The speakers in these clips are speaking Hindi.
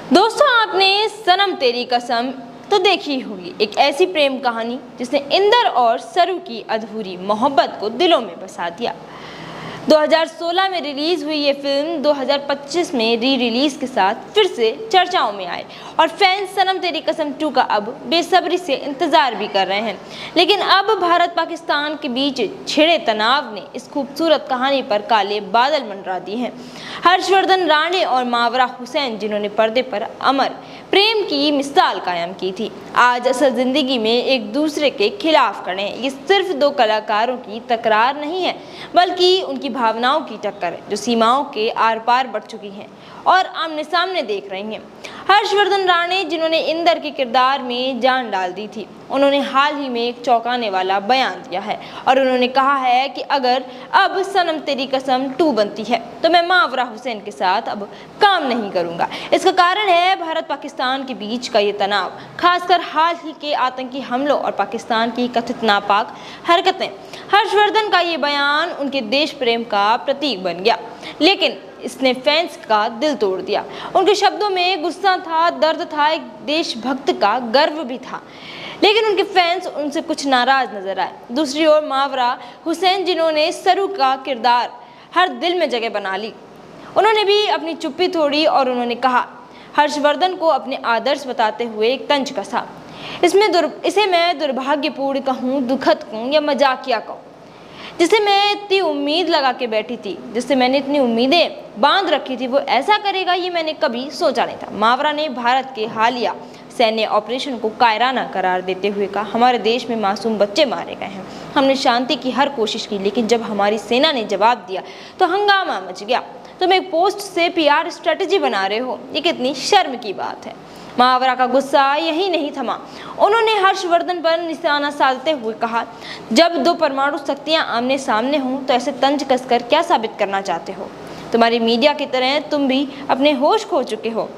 दोस्तों, आपने सनम तेरी कसम तो देखी होगी, एक ऐसी प्रेम कहानी जिसने इंदर और सरू की अधूरी मोहब्बत को दिलों में बसा दिया। 2016 में रिलीज हुई ये फिल्म 2025 में री रिलीज के साथ फिर से चर्चाओं में आए और फैंस सनम तेरी कसम 2 का अब बेसब्री से इंतजार भी कर रहे हैं। लेकिन अब भारत पाकिस्तान के बीच छिड़े तनाव ने इस खूबसूरत कहानी पर काले बादल मंडरा दिए हैं। हर्षवर्धन राणे और मावरा हुसैन, जिन्होंने पर्दे पर अमर प्रेम की मिसाल कायम की थी, आज असल जिंदगी में एक दूसरे के खिलाफ खड़े हैं। ये सिर्फ 2 कलाकारों की तकरार नहीं है, बल्कि उनकी भावनाओं की टक्कर है जो सीमाओं के आर पार बढ़ चुकी हैं और आमने सामने देख रही हैं। हर्षवर्धन राणे, जिन्होंने इंदर के किरदार में जान डाल दी थी, उन्होंने हाल ही में एक चौंकाने वाला बयान दिया है और उन्होंने कहा है कि अगर अब सनम तेरी कसम 2 बनती है तो मैं मावरा हुसैन के साथ अब काम नहीं करूंगा। इसका कारण है भारत पाकिस्तान के बीच का ये तनाव, खासकर हाल ही के आतंकी हमलों और पाकिस्तान की कथित नापाक हरकतें। हर्षवर्धन का ये बयान उनके देश प्रेम का प्रतीक बन गया, लेकिन इसने फैंस का दिल तोड़ दिया। उनके शब्दों में गुस्सा था, दर्द था, एक देशभक्त का गर्व भी था, लेकिन उनके फैंस उनसे कुछ नाराज नजर आए। दूसरी ओर मावरा हुसैन, जिन्होंने सरू का किरदार हर दिल में जगह बना ली, उन्होंने भी अपनी चुप्पी तोड़ी और उन्होंने कहा, हर्षवर्धन को अपने आदर्श बताते हुए एक तंज कसा। इसे मैं दुर्भाग्यपूर्ण कहूँ, दुखद कहूँ या मजाकिया कहूँ, जिसे मैं इतनी उम्मीद लगा के बैठी थी, जिससे मैंने इतनी उम्मीदें बांध रखी थी, वो ऐसा करेगा ये मैंने कभी सोचा नहीं था। मावरा ने भारत के हालिया सैन्य ऑपरेशन को कायराना करार देते हुए कहा, हमारे देश में मासूम बच्चे मारे गए हैं, हमने शांति की हर कोशिश की, लेकिन जब हमारी सेना ने जवाब दिया तो हंगामा मच गया। तुम एक पोस्ट से PR स्ट्रेटजी बना रहे हो, ये कितनी शर्म की बात है। मावरा का गुस्सा यही नहीं थमा, उन्होंने हर्षवर्धन पर निशाना साधते हुए कहा, जब 2 परमाणु शक्तियां आमने सामने हों तो ऐसे तंज कसकर क्या साबित करना चाहते हो? तुम्हारी मीडिया की तरह तुम भी अपने होश खो चुके हो।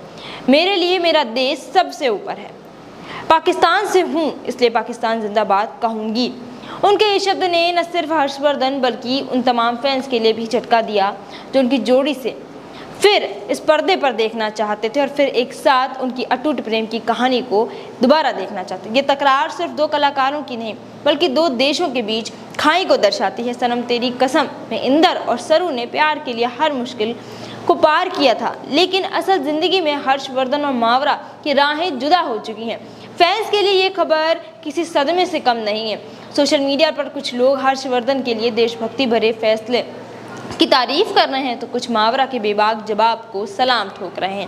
मेरे लिए मेरा देश सबसे ऊपर है, पाकिस्तान से हूँ, इसलिए पाकिस्तान जिंदाबाद कहूँगी। उनके ये शब्द ने न सिर्फ हर्षवर्धन बल्कि उन तमाम फैंस के लिए भी झटका दिया जो उनकी जोड़ी से फिर इस पर्दे पर देखना चाहते थे और फिर एक साथ उनकी अटूट प्रेम की कहानी को दोबारा देखना चाहते। ये तकरार सिर्फ 2 कलाकारों की नहीं, बल्कि 2 देशों के बीच खाई को दर्शाती है। सनम तेरी कसम में इंदर और सरू ने प्यार के लिए हर मुश्किल को पार किया था, लेकिन असल जिंदगी में हर्षवर्धन और मावरा की राहें जुदा हो चुकी हैं। फैंस के लिए ये खबर किसी सदमे से कम नहीं है। सोशल मीडिया पर कुछ लोग हर्षवर्धन के लिए देशभक्ति भरे फैसले की तारीफ कर रहे हैं तो कुछ मावरा के बेबाक जवाब को सलाम ठोक रहे हैं।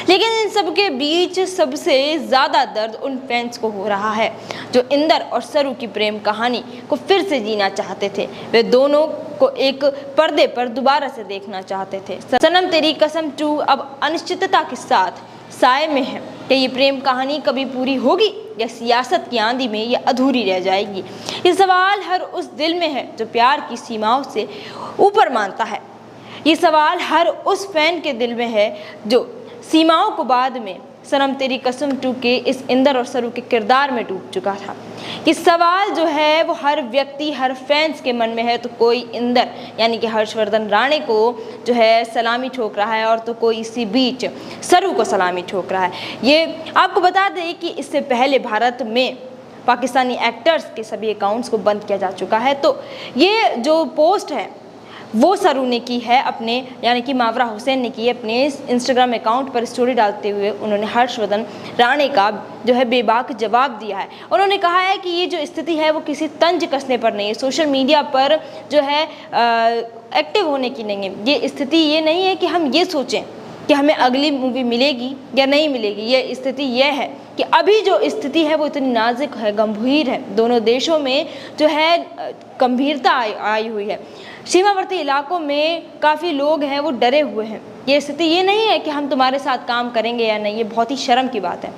लेकिन इन सब के बीच सबसे ज़्यादा दर्द उन फैंस को हो रहा है जो इंदर और सरू की प्रेम कहानी को फिर से जीना चाहते थे। वे दोनों को एक पर्दे पर दोबारा से देखना चाहते थे। सनम तेरी कसम 2 अब अनिश्चितता के साथ साए में है कि ये प्रेम कहानी कभी पूरी होगी या सियासत की आंधी में ये अधूरी रह जाएगी। ये सवाल हर उस दिल में है जो प्यार की सीमाओं से ऊपर मानता है। ये सवाल हर उस फैन के दिल में है जो सीमाओं को बाद में सनम तेरी कसम 2 के इस इंदर और सरू के किरदार में डूब चुका था। ये सवाल जो है वो हर व्यक्ति, हर फैंस के मन में है। तो कोई इंदर यानी कि हर्षवर्धन राणे को जो है सलामी ठोक रहा है और तो कोई इसी बीच सरू को सलामी ठोक रहा है। ये आपको बता दें कि इससे पहले भारत में पाकिस्तानी एक्टर्स के सभी अकाउंट्स को बंद किया जा चुका है। तो ये जो पोस्ट है वो सरू ने की है अपने, यानी कि मावरा हुसैन ने की है अपने इंस्टाग्राम अकाउंट पर स्टोरी डालते हुए। उन्होंने हर्षवर्धन राणे का जो है बेबाक जवाब दिया है। उन्होंने कहा है कि ये जो स्थिति है वो किसी तंज कसने पर नहीं है, सोशल मीडिया पर जो है एक्टिव होने की नहीं है। ये स्थिति ये नहीं है कि हम ये सोचें कि हमें अगली मूवी मिलेगी या नहीं मिलेगी। ये स्थिति यह है कि अभी जो स्थिति है वो इतनी नाजुक है, गंभीर है। दोनों देशों में जो है गंभीरता आई हुई है। सीमावर्ती इलाकों में काफ़ी लोग हैं वो डरे हुए हैं। ये स्थिति ये नहीं है कि हम तुम्हारे साथ काम करेंगे या नहीं, ये बहुत ही शर्म की बात है।